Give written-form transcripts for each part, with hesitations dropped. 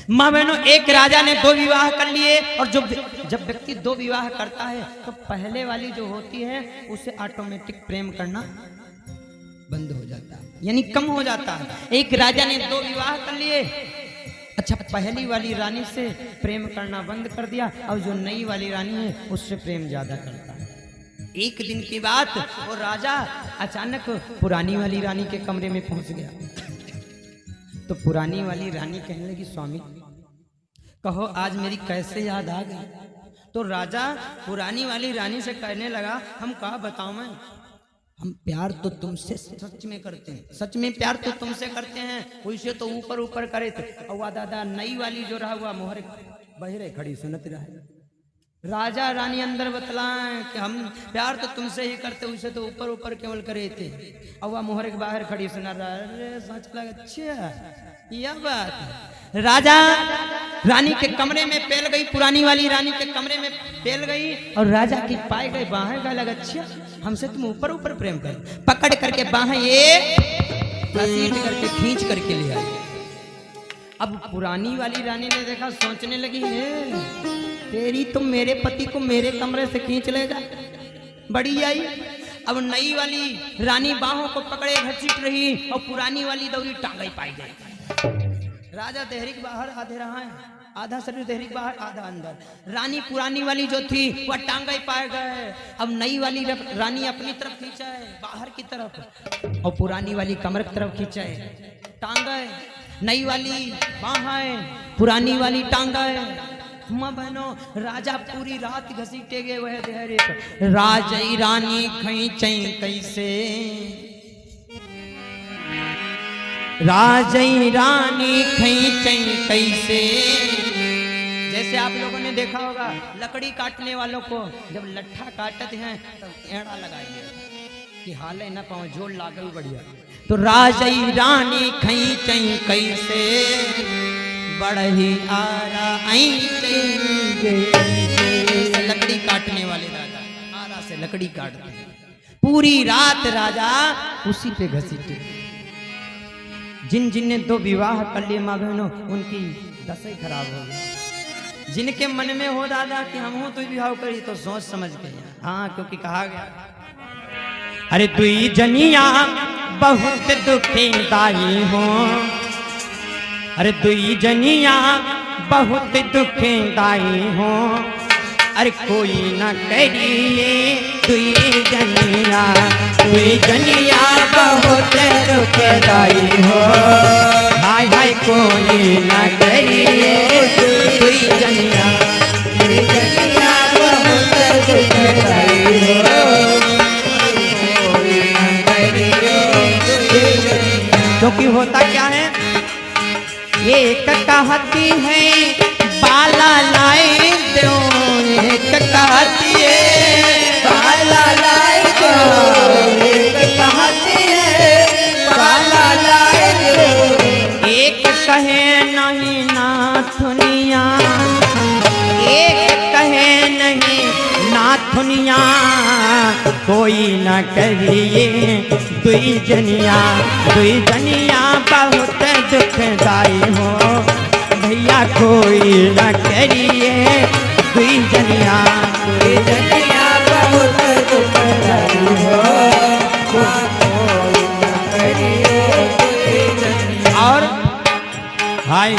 माँ बहनों, एक राजा ने 2 विवाह कर लिए, और जब व्यक्ति 2 विवाह करता है तो पहले वाली जो होती है उसे ऑटोमेटिक प्रेम करना बंद हो जाता है, यानी कम हो जाता है। एक राजा ने 2 विवाह कर लिए, अच्छा पहली वाली रानी से प्रेम करना बंद कर दिया, अब जो नई वाली रानी है उससे प्रेम ज्यादा करता है। एक दिन की बात, वो राजा अचानक पुरानी वाली रानी के कमरे में पहुंच गया। तो पुरानी वाली रानी कहने लगी, स्वामी कहो आज मेरी कैसे याद आ गई। तो राजा पुरानी वाली रानी से कहने लगा, हम कहा बताऊं मैं, हम प्यार तो तुमसे सच में करते हैं, सच में प्यार तो तुमसे करते हैं, वैसे तो ऊपर ऊपर करे थे। और दादा नई वाली जो रहा हुआ मोहर बहरे खड़ी सुनत रहे। राजा रानी अंदर बतलाएं कि हम प्यार तो तुमसे ही करते, उसे तो ऊपर ऊपर केवल करे थे। और वह मोहर के बाहर खड़ी सुना रहा, अरे सच लगा, अच्छा यह बात। राजा रानी के कमरे में पेल गई, पुरानी वाली रानी के कमरे में पेल गई, और राजा की पाए गए बाहें का लगा, अच्छा हमसे तुम ऊपर ऊपर प्रेम कर। पकड़ करके बाहें ये घसीट करके खींच करके ले आई। अब पुरानी वाली रानी ने देखा, सोचने लगी, है तेरी तुम मेरे पति को मेरे कमरे से खींच ले जा, बड़ी आई। अब नई वाली रानी बाहों को पकड़े घसीट रही, और पुरानी वाली दौरी टांगे पाई गई। राजा देहरिक बाहर आधे रहा है, आधा शरीर देहरिक बाहर आधा अंदर। रानी पुरानी वाली जो थी वह टांगे पाए गए। अब नई वाली रानी अपनी तरफ खींचा है बाहर की तरफ, और पुरानी वाली कमर की तरफ खींचा है टांगे। नई वाली बाहें, पुरानी वाली टांगे। माँ बहनों, राजा पूरी रात घसीटे गए वह देहरे पर। राजई रानी खींचई कैसे, राजई रानी खींचई कैसे। जैसे आप लोगों ने देखा होगा लकड़ी काटने वालों को जब लट्ठा काटते हैं तो एड़ा लगाइए कि हाले न पाओ, जोड़ लागल बढ़िया। तो राजई रानी खींचई कैसे, बढ़ी आरा लकड़ी काटने वाले राजा आरा से लकड़ी काटते हैं। पूरी रात राजा उसी पे घसीटे। जिन जिन ने 2 विवाह कर लिए माँ बहनों, उनकी दशा ही खराब हो गई। जिनके मन में हो दादा कि हम हो तो विवाह करी, तो सोच समझ के, हाँ क्योंकि कहा गया, अरे दुई जनिया बहुत दुखदाई हो, अरे दुई जनिया बहुत दुखदाई हो, अरे कोई न करिए दुई जनिया, दुई जनिया बहुत दुखदाई हो, हाय हाय कोई न करिए दुई जनिया, दुई जनिया बहुत दुखदाई हो, कोई न करिए दुई जनिया। क्योंकि होता क्या है, एक कहती है बाला लाए दो, एक कहती है बाला लाए दो, एक कहती है बाला लाए दो। एक कहे नहीं नाथुनिया, एक कहे नहीं नाथुनिया, कोई न करिए दुई जनिया, दुई जनिया बहुत दुखदाई हो, भैया कोई न करिए दुई जनिया, दुई जनिया बहुत दुखदाई हो, कोई न करिए दुई जनिया। और भाई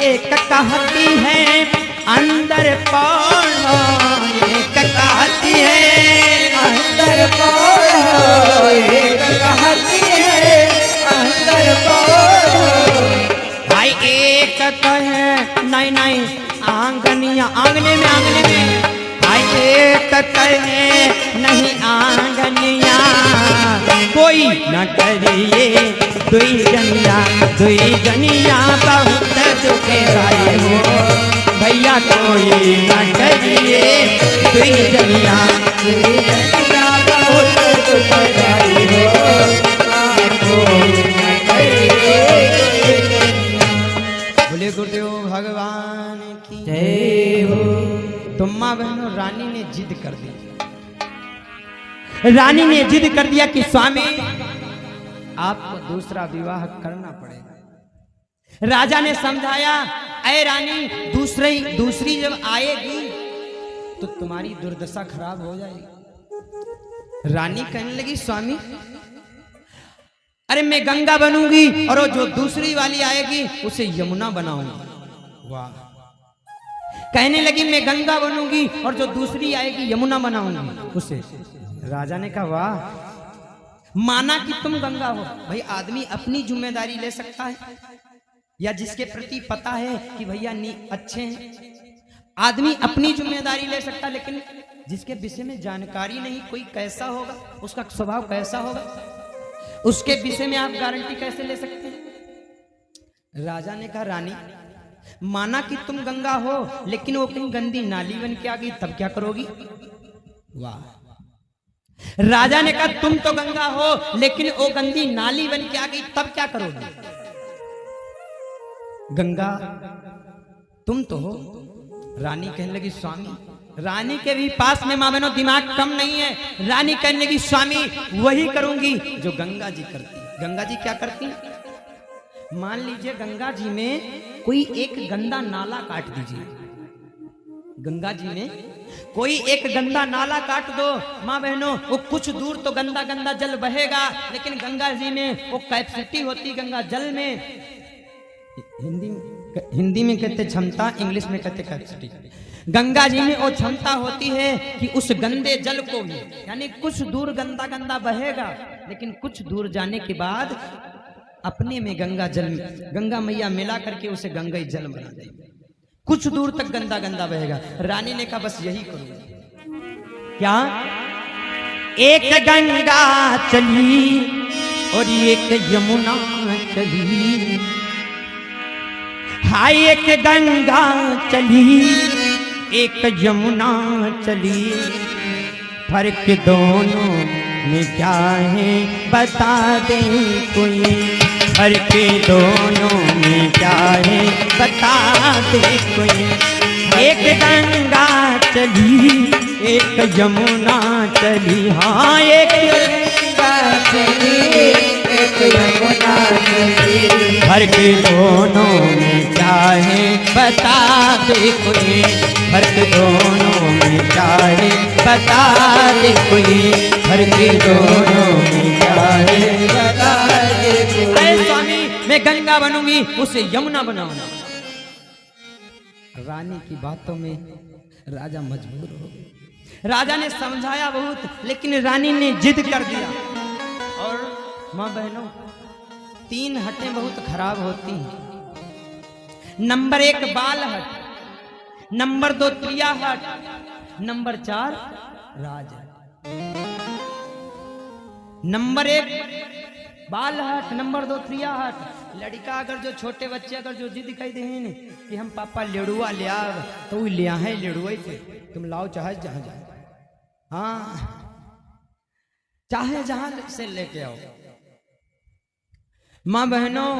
एक कहती है अंदर पौड़ो, एक कहती है अंदर पौड़ो, एक कहती है अंदर पौड़ो। भाई एक कहे नहीं नहीं आंगनिया, आंगने में, भाई एक कहे नहीं आंगनिया, कोई न करिए दुई जनिया, दुई जनिया बहुत दुखदाई हो, भैया कोई न करिए दुई जनिया, दुई जनिया बहुत दुखदाई हो, कोई न करिए। बोले गुरुदेव भगवान की जय हो। तो माँ बहनों, रानी ने जिद कर दी, रानी ने जिद कर दिया कि स्वामी आपको दूसरा विवाह करना पड़ेगा। राजा ने समझाया ऐ रानी दूसरी जब आएगी तो तुम्हारी दुर्दशा खराब हो जाएगी। रानी कहने लगी स्वामी अरे मैं गंगा बनूंगी और वो जो दूसरी वाली आएगी उसे यमुना बनाऊंगी। वाह। कहने लगी मैं गंगा बनूंगी और जो दूसरी आएगी यमुना बनाऊंगी उसे। राजा ने कहा वाह, माना कि तुम गंगा हो। भाई आदमी अपनी जिम्मेदारी ले सकता है, या जिसके प्रति पता है कि भैया अच्छे हैं, आदमी अपनी जिम्मेदारी ले सकता है, लेकिन जिसके विषय में जानकारी नहीं, कोई कैसा होगा, उसका स्वभाव कैसा होगा, उसके विषय में आप गारंटी कैसे ले सकते हैं। राजा ने कहा रानी माना कि तुम गंगा हो, लेकिन वो कहीं गंदी नाली बन के आ गई तब क्या करोगी। वाह। राजा ने कहा तुम तो गंगा हो, लेकिन वो गंदी नाली बन के आ गई तब क्या करोगी। गंगा तुम तो हो। रानी कहने लगी स्वामी, रानी के भी पास में मां बहनों दिमाग कम नहीं है। रानी कहने लगी स्वामी वही करूंगी जो गंगा जी करती। गंगा जी क्या करती? मान लीजिए गंगा जी में कोई एक गंदा नाला काट दीजिए, गंगा जी में कोई एक गंदा नाला काट दो माँ बहनों, वो कुछ दूर तो गंदा गंदा जल बहेगा, लेकिन गंगा जी में वो कैपेसिटी होती गंगा जल में, हिंदी में कहते क्षमता, इंग्लिश में कहते कैपेसिटी। गंगा जी में वो क्षमता होती है कि उस गंदे जल को भी, यानी कुछ दूर गंदा गंदा बहेगा, लेकिन कुछ दूर जाने के बाद अपने में गंगा मैया मिला करके उसे गंगा जल बना देगी। कुछ दूर तक गंदा गंदा बहेगा। रानी ने कहा बस यही करूंगी। क्या? एक गंगा चली और एक यमुना चली, हाय एक गंगा चली एक यमुना चली, फर्क दोनों में क्या है बता दे कोई, फर्क दोनों में क्या है बता दे कोई। एक गंगा चली एक यमुना चली, हाँ एक गंगा चली एक यमुना चली, फर्क दोनों में क्या है बता दे कोई, फर्क दोनों में क्या है बता दे कोई, फर्क दोनों में क्या है बता दे कोई। अरे स्वामी मैं गंगा बनूंगी उसे यमुना बनाऊंगा। रानी की बातों में राजा मजबूर हो गया। राजा ने समझाया बहुत, लेकिन रानी ने जिद कर दिया। और मां बहनों 3 हटें बहुत खराब होती हैं। नंबर 1 बाल हट, नंबर 2 त्रिया हट, नंबर 4 राज हट। नंबर 1 बाल हट, नंबर 2 त्रिया हट। लड़का अगर जो छोटे बच्चे अगर जो जिद कह दे कि हम पापा लेड़ुआ ले आ, तो वो ले आए लेड़ुआ से, तुम लाओ चाहे जहां जाए, हाँ चाहे जहां से लेके आओ। माँ बहनों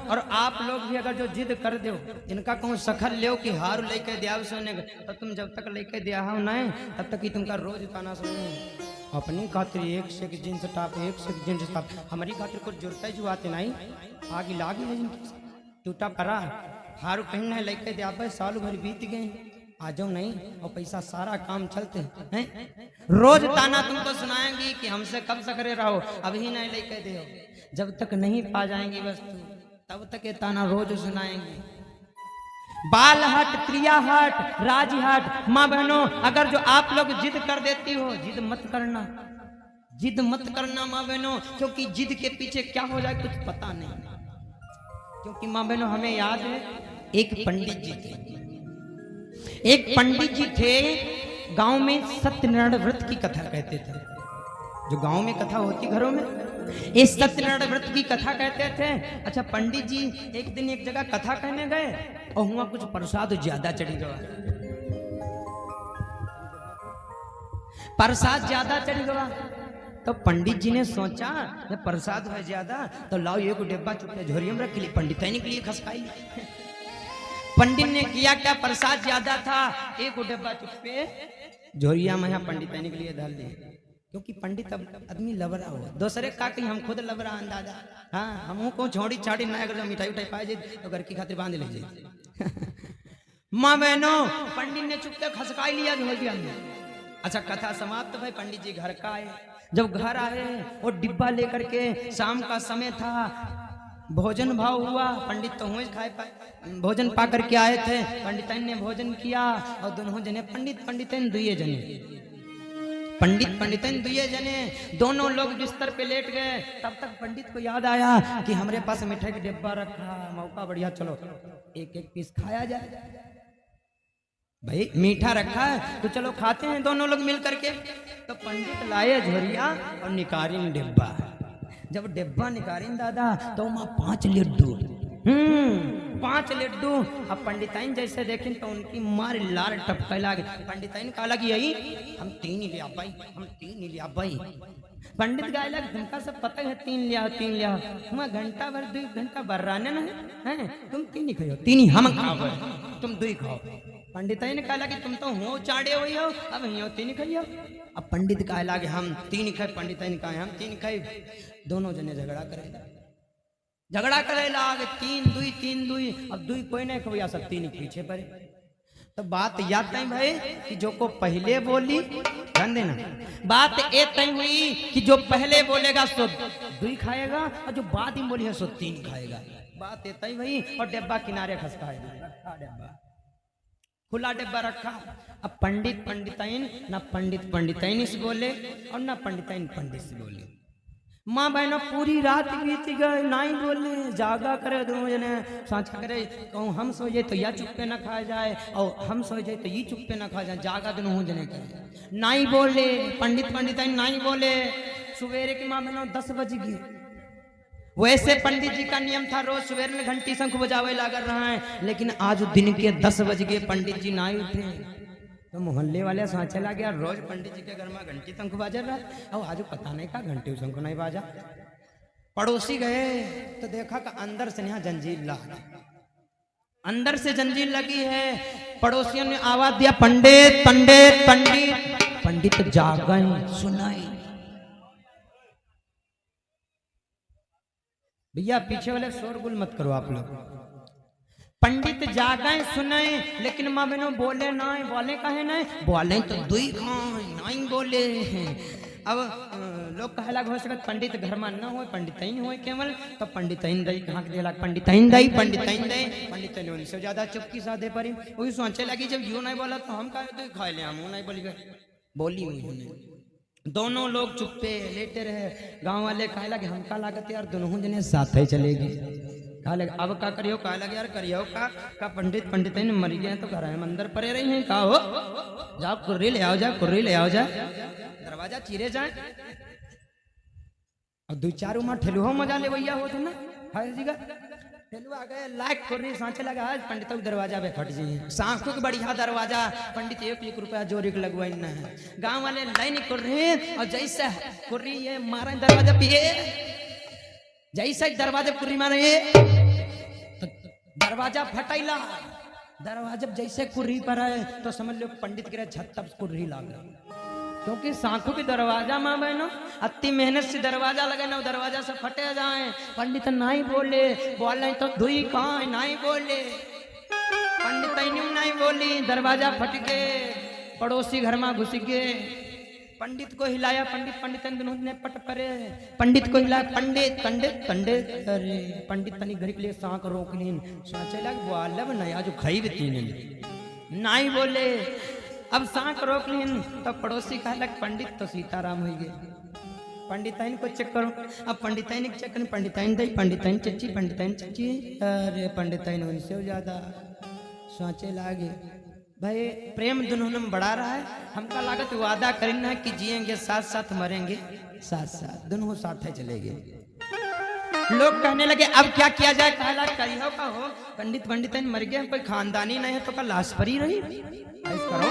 और आप लोग भी अगर जो जिद कर दो, इनका कहूँ सखल ले कि हार लेके दिया सोने, तो तुम जब तक लेके दिया हो नहीं तब तक ही तुमका रोज ताना सुनो। अपनी खातिर एक से एक जींस टॉप, एक से एक जींस टॉप, हमारी खातिर कुछ जुड़ता जुआते नहीं, आगे लागी नहीं टूटा पड़ा हारू कहीं नहीं लेके दिया, साल भर बीत गए, आ जाओ नहीं और पैसा सारा काम चलते हैं। रोज ताना तुमको सुनाएंगी कि हमसे कब सकरे रहो, अभी नहीं लेके दे, जब तक नहीं पा जाएंगी वस्तु तब तक ये ताना रोज सुनाएंगे। बाल हट, त्रिया हट, राज हट। माँ बहनों अगर जो आप लोग जिद कर देती हो, जिद मत करना, जिद मत करना माँ बहनों, क्योंकि जिद के पीछे क्या हो जाए कुछ पता नहीं। क्योंकि माँ बहनों हमें याद है एक पंडित जी थे, एक पंडित जी थे गांव में, सत्यनारायण व्रत की कथा कहते थे। जो गांव में कथा होती घरों में, इस सत्यनारायण व्रत की कथा कहते थे। अच्छा पंडित जी एक दिन एक जगह कथा कहने गए और हुआ कुछ प्रसाद ज्यादा चढ़ी गया, प्रसाद ज्यादा चढ़ गया। तो पंडित जी ने सोचा जब प्रसाद है ज्यादा तो लाओ एक डिब्बा चुपके झोरिया में रख ली, पंडित के लिए खसकाई। पंडित ने किया क्या, प्रसाद ज्यादा था, एक डिब्बा चुपके झोरिया में पंडित के लिए डाल दिया। क्योंकि पंडित आदमी लबरा हुआ, दूसरे का कहीं हम खुद लबरा अंदाजा, हाँ हम को छोड़ी छाड़ी ना, अगर मिठाई उठाई पाए जाए तो घर की खातिर बांध ले जाए। माँ बहनों, पंडित ने चुपचाप खसकाई लिया झोलिया में। अच्छा, कथा समाप्त भाई। पंडित जी घर का आए। जब घर आए वो डिब्बा लेकर के, शाम का समय था, भोजन भाव हुआ। पंडित तो हुए खाए पाए, भोजन पा करके आए थे। पंडिताइन ने भोजन किया और दोनों जने पंडिताइन दुए जने पंडिताइन दुए जने दोनों लोग बिस्तर पे लेट गए। तब तक पंडित को याद आया कि हमारे पास मिठाई का डिब्बा रखा, मौका बढ़िया, चलो एक एक पीस खाया जाए। भाई मीठा रखा है तो चलो खाते हैं दोनों लोग मिल करके। तो पंडित लाए झोरिया और निकारिन डिब्बा। जब डिब्बा निकारिन दादा तो वहां 5 लड्डू। 5 लड्डू। अब पंडिताइन जैसे देखें तो उनकी मार लार टपके लागे। पंडिताइन कहा लगी यही हम 3 ही लिया भाई, हम 3 ही लिया भाई। पंडित गाय लग तुमका सब पता है 3 लिया हम घंटा भर 2 घंटा बर्राने ना है, तुम 3 ही खाओ, 3 ही हम खाओ, तुम 2 ही खाओ। पंडिताइन ने कहा कि तुम तो हो चाड़े हुई हो, अब हियो 3 खाइयो। अब पंडित कहा लगे हम 3 खाए, पंडिताइन कहा हम 3 खाए। दोनों जने झगड़ा करे लागे 3 दुई। अब 2 कोई नहीं खवैया, सब 3 पीछे पड़े। तो बात याद नहीं भाई कि जो को पहले बोली ध्यान देना, बात ये तय हुई कि जो पहले बोलेगा सो 2 खाएगा और जो बाद में बोली है सो 3 खाएगा। बात ये तय हुई और डिब्बा किनारे खसकाएगा, रखा डिब्बा, खुला डिब्बा रखा। अब पंडिताइन ना पंडिताइन से बोले और ना पंडिताइन पंडित से बोले। माँ बहनों पूरी रात बीत गए, नहीं बोले, जागा करे दोनों जने, साँचा करे। कहूँ हम सो जाए तो या चुप्पे ना खा जाए और हम सो जाए तो ये चुप्पे ना खा जाए, जागा दोनों जने करे। नहीं बोले पंडिताइन, नहीं बोले। सवेरे की माँ बहनों 10 बज गए। वैसे पंडित जी का नियम था रोज सवेरे में घंटी शंख बजावे लगा रहा है, लेकिन आज दिन के 10 बज गए, पंडित जी नहीं उठे। तो मोहल्ले वाले साँचे लगे यार रोज पंडित जी के घर में घंटी शंख बाजा रहा है और आज पता नहीं का घंटी शंख नहीं बाजा। पड़ोसी गए तो देखा कि अंदर से यहाँ जंजीर लगी, अंदर से जंजीर लगी है। पड़ोसियों ने आवाज दिया पंडित पंडित पंडित। पंडित जाग गए, सुनाई। भैया पीछे वाले शोरगुल मत करो आप लोग। पंडित जागे सुने, लेकिन माँ बहनों बोले नहीं। बोले कहे नहीं, बोले तो 2 खाए, नहीं बोले। अब लोग कहे लग हो सकता पंडित घर में न हो, पंडिताइन हो केवल। तो पंडिताइन दई कहाँ के दिला, पंडिताइन दई पंडिताइन उनसे ज्यादा चुपकी साधे परी। वही सोचे लगी जब यूं नहीं बोला तो हम कहे खा ले, हम नहीं बोली हुई। दोनों लोग चुप्पे लेटे रहे। गांव वाले कहे लगे हम का लागत यार दोनों जने साथ ही चलेगी। कहा लगे अब का करियो, कहा लगे यार करियो का पंडिताइन मर गए हैं तो घर में अंदर पड़े रही हैं। का हो जाओ कुर्री ले आओ, जाओ कुर्री ले आओ, जाए दरवाजा चीरे जाए। और 2-4 उमा ठेलुआ मजा ले भैया हो तो ना हाय जी का ठेलुआ गए लाइक कुर्री सांचे लगा। आज पंडित दरवाजा पे फट जाइए, सांखों के बढ़िया दरवाजा। पंडित 1 रुपया जोरी के लगवाई ना है। गाँव वाले लाइन कुर्री और जैसे कुर्री ये मारे दरवाजा पिए, जैसे दरवाजे कुर्री मारे तो दरवाजा फटैला। दरवाजा जैसे कुर्री पर है तो समझ लो पंडित के छत तब कुर्री लागा, क्योंकि सांखों की दरवाजा माँ बहनों अति मेहनत से दरवाजा लगे ना, दरवाजा से फटे जाए। पंडित नहीं बोले तो 2 खाए, नहीं बोले। पंडित नहीं बोली, दरवाजा फट गए। पड़ोसी घर में घुस गए। पंडित को हिलाया, पंडित दोनों ने पट परे। पंडित को हिलाया, पंडित। अरे पंडित तनी घर के लिए सांख रोक लीन, सोचे लग बोलब नया जो खाई भी 3 नहीं बोले। अब सांख रोक लीन तो पड़ोसी कहा लग पंडित तो सीताराम हो गए। पंडिताइन को चेक करो। अब पंडिताइन चेक करें, पंडिताइन चची। अरे पंडिताइन उनसे ज्यादा सोचे लागे। भाई प्रेम दोनों में बढ़ा रहा है। हमका लागत वादा करना है कि जिएंगे साथ साथ, मरेंगे साथ साथ, दोनों साथ है चलेंगे। लोग कहने लगे अब क्या किया जाए। कहला करियो का हो पंडिताइन मर गए, कोई खानदानी नहीं है तो का लाश पर ही रही। ऐसा करो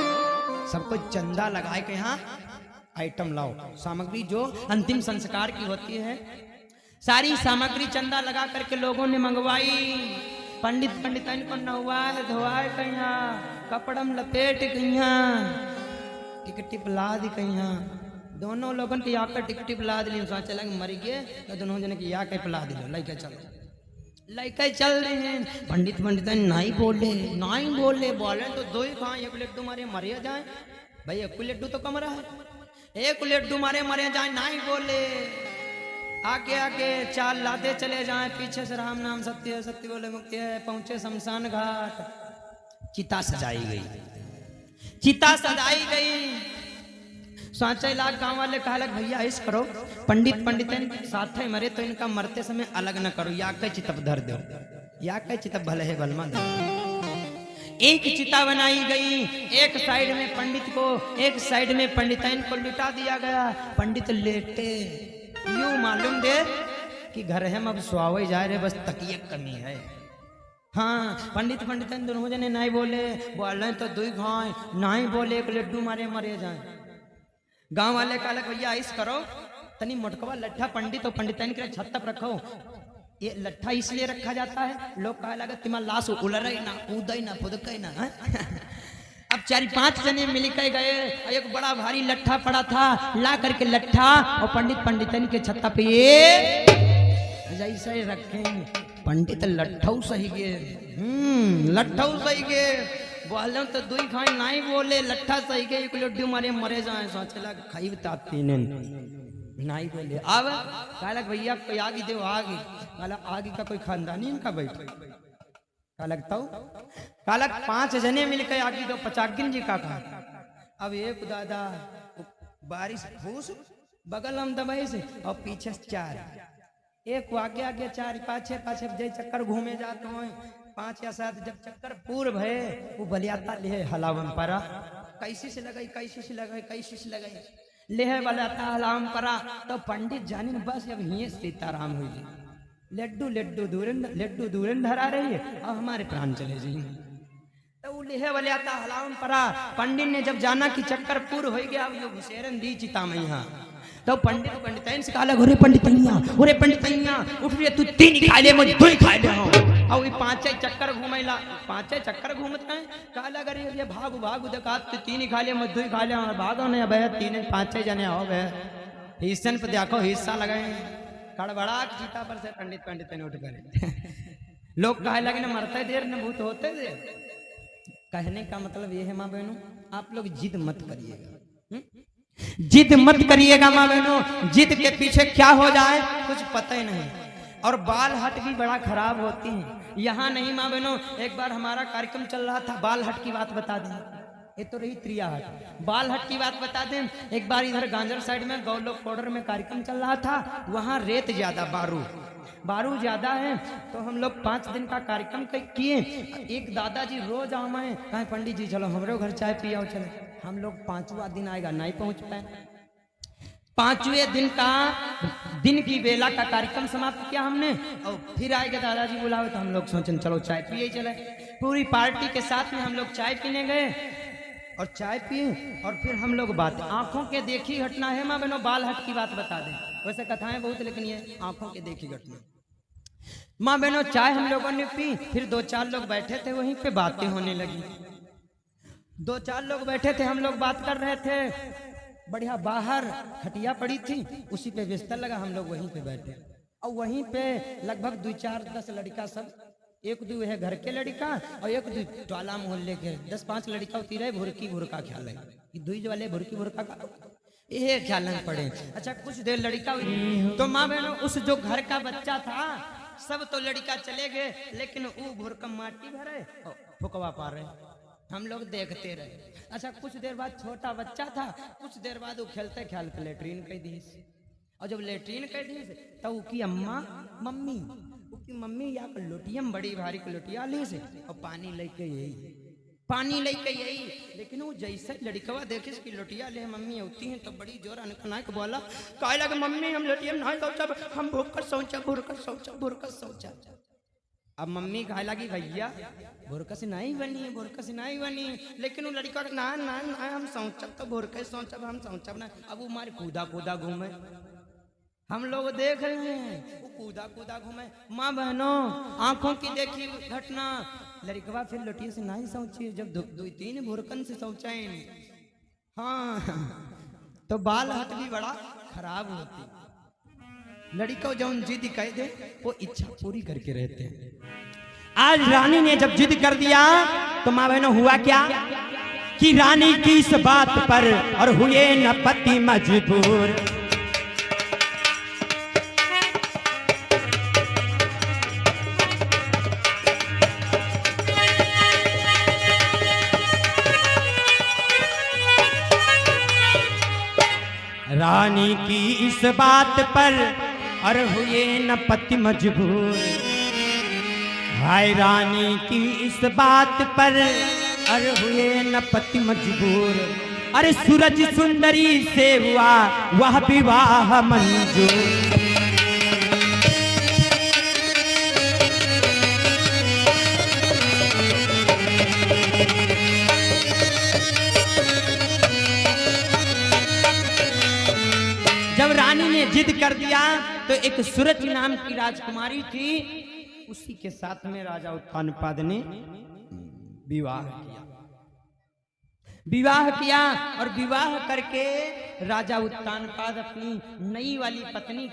सबको चंदा लगाए के यहाँ आइटम लाओ, सामग्री जो अंतिम संस्कार की होती है सारी सामग्री चंदा लगा करके लोगों ने मंगवाई। पंडिताइन को नहवाए धोवाए कहिया, कपड़म लपेट कहिया, टिकटिप लाद कहिया। दोनों लोगों के यहाँ टिकटिप लाद ली। सोचे लगे मर गए तो दोनों जने की यहाँ के पिला दिलो, लेके चलो। लड़के चल रहे हैं, पंडित नाई बोले बोले तो दो ही खाए, एक लड्डू मारे मरे जाए भाई, एक लड्डू तो कम रहा है, एक लड्डू मारे मरे जाए, नाई बोले आगे आगे चाल लाते चले जाएं, पीछे से राम नाम सत्य है, सत्य बोले मुक्ति है। पहुंचे शमशान घाट, चिता सजाई गई, चिता सजाई गई। 5 लाख गांव वाले कहा लग भैया इस करो, पंडित साथ ही मरे तो इनका मरते समय अलग न करो, या कई चितप धर दो, या कई चितप भले है बलमा दो। एक चिता बनाई गई, एक साइड में पंडित को, एक साइड में पंडिताइन को लिटा दिया गया। पंडित लेटे, यूं मालूम दे कि घर है अब सुहावे जा रहे, बस तकिए कमी है। हाँ, पंडिताइन दोनों जने नहीं बोले तो दुई घाय, नहीं बोले एक लड्डू मारे मरे जाए। गांव वाले कहा भैया इस करो, तनी मोटकवा लट्ठा पंडित और पंडिताइन के छत तक रखो। ये लट्ठा इसलिए रखा जाता है, लोग कहा लगा तिमा लाश उलर ना कूद ना फुदक ना। अब 4-5 जने मिलकर गए, एक बड़ा भारी लट्ठा पड़ा था, ला करके लट्ठा और पंडितन के छत्ता पे जैसे रखे। पंडित लट्ठऊ सही गे, लट्ठऊ सही गे, बोले तो दुई खाई नहीं बोले, लट्ठा सही गे, एक लड्डू मारे मरे जाए। सोचला खाई बताती नहीं बोले। अब कहा भैया कोई आगे दो, आगे काला आगे का कोई खानदानी इनका बैठ का लगता हूँ, कालक 5 जने मिलकर आगे दो 50 जी का था। अब एक दादा बारिश फूस बगल हम दबाई से और पीछे 4, एक आगे आगे 4 पाछे जय चक्कर घूमे जाते हो 5 या 7, जब चक्कर पूर भये वो बलियाता ले हलावन परा, कैसी से लगाई ले बलियाता हलावन परा। तो पंडित जानी बस अब ये सीताराम हुई, लड्डू दूरन धरा रही है और हमारे प्राण चले जाएंगे। तो लेहे वाले आता हलावन परा। पंडित ने जब जाना कि चक्कर पूर हो गया, अब ये घुसेरन दी चिता में यहाँ। तो पंडिताइन से कहा ओरे पंडितैया उठ रही तू 3 खा ले, मुझे 2 खा ले। और ये 5 चक्कर घूमेला, 5 चक्कर घूमते हैं। कहा लगा ये भागू देखा 3 खा ले, मुझे 2 खा ले, भागो नहीं अब 3-5 जने हो गए। हिस्सन पे देखो हिस्सा लगाए, कड़बड़ा चीता पर से पंडित ने उठ गए। लोग कहे लगे न मरते देर न भूत होते देर। कहने का मतलब ये है माँ बहनों, आप लोग जिद मत करिएगा, जिद मत करिएगा माँ बहनों। जिद के पीछे क्या हो जाए कुछ पता ही नहीं, और बाल हट भी बड़ा खराब होती है। यहाँ नहीं माँ बहनों, एक बार हमारा कार्यक्रम चल रहा था, बाल हट की बात बता दें, ये तो रही त्रियाहट, बाल हट की बात बता दें। एक बार इधर गांजर साइड में गौलोक पाउडर में कार्यक्रम चल रहा था, वहाँ रेत ज्यादा, बारू ज्यादा है। तो हम लोग 5 दिन का कार्यक्रम किए। एक दादाजी रोज आए, कहे पंडित जी चलो हमारे घर चाय पियाओ चले। हम लोग 5वां दिन आएगा नहीं पहुंच पाए। 5वें दिन की बेला का कार्यक्रम समाप्त किया हमने, और फिर आएगा दादाजी बुलावे तो हम लोग सोचें चलो चाय पिए चले। पूरी पार्टी के साथ में हम लोग चाय पीने गए और चाय पिए, और फिर हम लोग बात, आंखों के देखी घटना है माँ बहनों। बाल हट की बात बता दें, वैसे कथाएं बहुत, लेकिन ये आंखों के देखी घटना। माँ बहनों चाय हम लोगों ने पी, फिर 2-4 लोग बैठे थे, वहीं पे बातें होने लगी। 2-4 लोग बैठे थे, हम लोग बात कर रहे थे। बढ़िया बाहर खटिया पड़ी थी, उसी पे बिस्तर लगा, हम लोग वहीं पे बैठे। और वहीं पे लगभग 2-4-10 लड़का, सब 1-2 है घर के लड़का और 1-2 टोला मोहल्ले के 10-5 लड़का होती रहे। भुरका ख्याल है कि 2 वाले भुरका का ये ख्याल नहीं पड़े। अच्छा कुछ देर लड़का हुई, तो माँ बहनों उस जो घर का बच्चा था, सब तो लड़का चले गए, लेकिन वो भुरकम माटी भरे और फुकवा पा रहे, हम लोग देखते रहे। अच्छा कुछ देर बाद छोटा बच्चा था, कुछ देर बाद वो खेलते खेलते लेटरीन कर दी, और जब लेटरीन कर दी तो उसकी मम्मी या लोटियम बड़ी भारी लोटिया ली से और पानी लेके यही, लेकिन वो जैसे लड़कवा देखे कि लोटिया ले मम्मी होती हैं तो बड़ी जोर अनकना के बोला, कहे लगे मम्मी हम लोटियम नहीं सोचा, हम भूख कर सोचा। अब मम्मी कहे लगी भैया भुरकस नहीं बनी, लेकिन वो लड़का ना हम सोचब तो भुरके सोचब, हम सोचब ना। अब वो मारे कूदा घूमे, हम लोग देख रहे हैं वो कूदा घूमे। माँ बहनों आंखों की देखी घटना, लड़कवा फिर लोटिया से नहीं सोची, जब 2-3 भुरकन से सोचाए। हाँ तो बाल हट भी बड़ा खराब होती। लड़का जौन जिद कह दे वो इच्छा पूरी करके रहते हैं। आज रानी ने जब जिद कर दिया तो माँ बहनों हुआ क्या कि रानी की इस बात पर और हुए न पति मजबूर। रानी की इस बात पर और हुए न पति मजबूर। हाय रानी की इस बात पर और हुए न पति मजबूर। अरे सूरज सुंदरी से हुआ वह विवाह मंजूर। जब रानी ने जिद कर दिया तो एक सूरज नाम की राजकुमारी थी, उसी के साथ में राजा उत्तानपाद ने विवाह किया। विवाह किया और विवाह करके राजा उत्तानपाद अपनी नई वाली पत्नी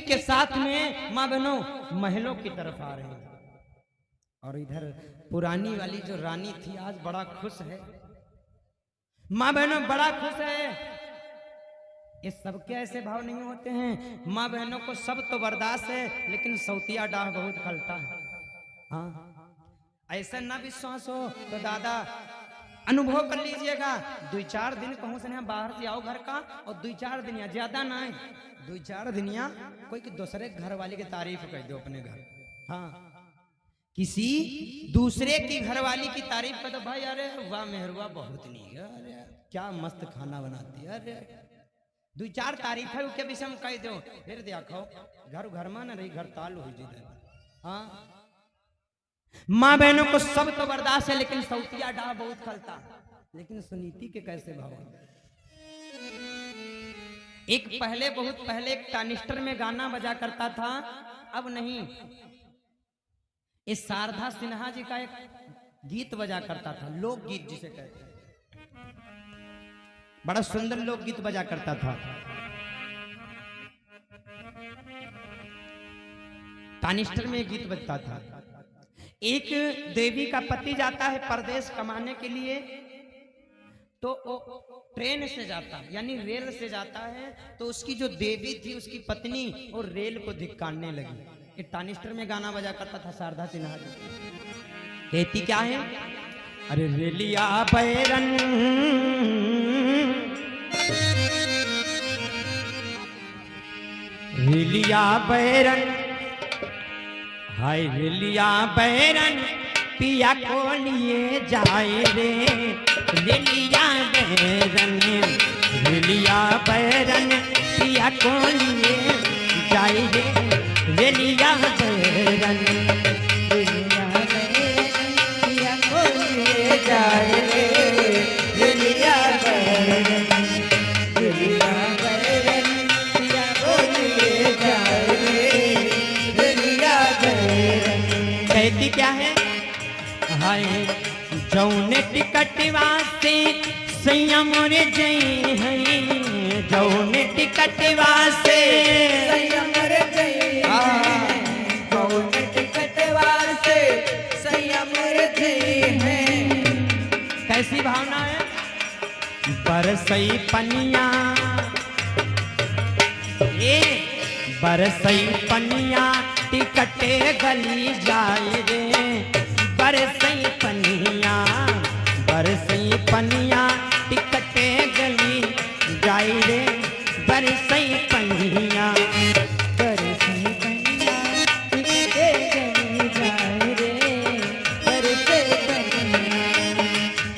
के साथ में मां बहनों महलों की तरफ आ रहे हैं। और इधर पुरानी वाली जो रानी थी आज बड़ा खुश है, मां बहनों बड़ा खुश है। ये सबके ऐसे भाव नहीं होते हैं। माँ बहनों को सब तो बर्दाश्त है, लेकिन सौतिया डाह बहुत खलता है। हाँ, ऐसा ना विश्वास हो तो दादा अनुभव कर लीजिएगा। 2-4 दिन कहूँ से बाहर से आओ घर का, और 2-4 दिन ज्यादा ना है, 2-4 दिन कोई दूसरे घर वाले की तारीफ कर दो अपने घर। हाँ, किसी दूसरे की घरवाली की तारीफ कर दो, भाई अरे वाह मेहरवा बहुत नहीं, अरे क्या मस्त खाना बनाती है, अरे 2-4 तारीफ है उसके विषय में कह दो, फिर देखो घर में न रही घर ताल हो जाए। हाँ, माँ बहनों को सब तो बर्दाश्त है, लेकिन सौतिया डाह बहुत खलता। लेकिन सुनीति के कैसे भाव। एक पहले बहुत पहले एक टानिस्टर में गाना बजा करता था, अब नहीं। इस शारदा सिन्हा जी का एक गीत बजा करता था, लोकगीत जिसे कहते हैं। बड़ा सुंदर लोकगीत बजा करता था। टानिस्टर में गीत बजता था। एक देवी का पति जाता है परदेश कमाने के लिए, तो ट्रेन से जाता यानी रेल से जाता है, तो उसकी जो देवी थी उसकी पत्नी और रेल को धिक्कारने लगी। ये टानिस्टर में गाना बजा करता था शारदा सिन्हा जी। कहती क्या है, अरे रेलिया बैरन रेलिया बैरन, हाय रेलिया बैरन पिया को लिए जाए रे। रेलिया बैरन रेलिया बैरन पिया को लिए जाए रे। रेलिया बैरन पिया को लिए जाए रे। रेलिया बैरन रेलिया बैरन पिया को लिए जाए रे। रेलिया बैरन कहती क्या है, हाय जौने टिकट वास्ते संयम रे जई है। जौने टिकट वास्ते संयम रे जई है। जौने टिकट वास्ते संयम रे जई है। कैसी भावना है, बरसई पनिया ए बरसई पनिया टिकटे गली जाए रे। बरसई पनिया बरसई पनिया टिकटे गली जाए रे। बरसई पनिया बरसई पनिया टिकटे गली जाए रे। बरसई पनिया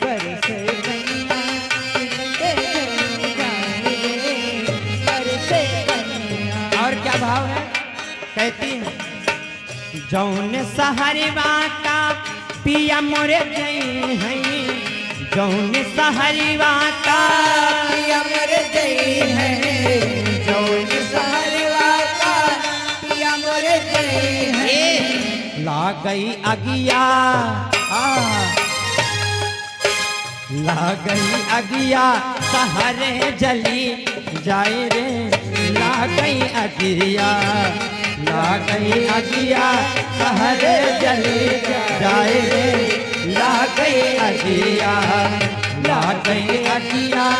बरसई पनिया टिकटे गली जाए रे। बरसई पनिया। और क्या भाव है, कहती है जौन सहरवा का पिया मोरे जई है। जौन सहरवा का पिया मोरे जई है। जौन सहरवा का पिया मोरे जई है। ला गई अगिया ला गई अगिया सहरे जली जाए रे, ला गई अगिया, ला गई अगिया सहरे जली जाए रे, ला गई अगिया, ला गई अगिया।